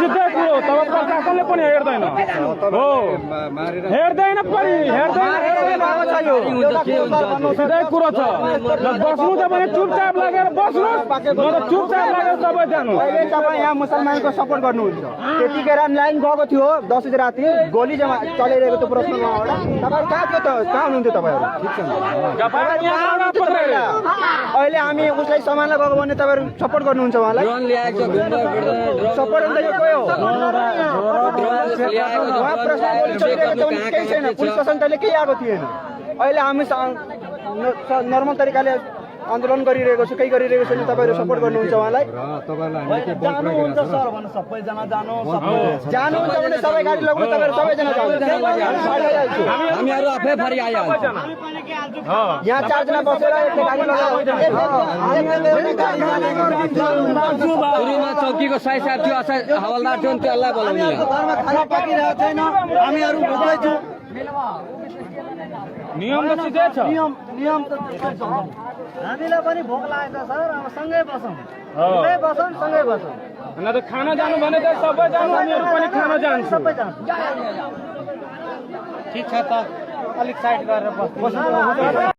सिधै कुरो तब प्रशासनले पनि हेर्दैन हो हेर्दैन पनि सिधै कुरो छ बस्नु त भने चुपचाप लागेर बस्नु चुपचाप लागेर सबै जानु तपाईँ यहाँ मुसलमानको सपोर्ट गर्नुहुन्छ त्यतिखेर लाइन गएको थियो 10 बजे राति गोली जमा चलिरहेको थियो प्रश्नमाबाट तपाईँ कहाँ थियो त कहाँ हुनुहुन्थ्यो तपाईँहरू अहिले हामी उसलाई सम्हाल्न गएको भने तपाईँहरू सपोर्ट गर्नुहुन्छ उहाँलाई सपोर्ट अन्त यो कोही हो उहाँ प्रश्न गोली चलिरहेको छ भने केही छैन पुलिस प्रशासन तैँले केही आएको थिएन अहिले हामी नर्मल तरिकाले आन्दोलन गरिरहेको छु केही गरिरहेको छैन तपाईँहरू सपोर्ट गर्नुहुन्छ उहाँलाई जानुहुन्छ सर भन्नु सबैजना जानुहुन्छ भने सबै गाडी लगाउनु तपाईँहरू सबैजना हामीहरू आफै फरि आइहाल्छ यहाँ 4 जना बसेर सुरुमा चौकीको साई साहब थियो हवलदार थियो त्यसलाई बोलाउने खाना पाकिरहेको छैन हामीहरू भोग्दैछौँ नियम त सिधै छ नियम त हामीलाई पनि भोक लागेको छ सर अब सँगै बसौँ सँगै बसौँ न त खाना जानु भने त सबै जानु हामीहरू पनि खाना जान्छ सबै जान्छ ठिक छ त अलिक साइड गरेर बस्नु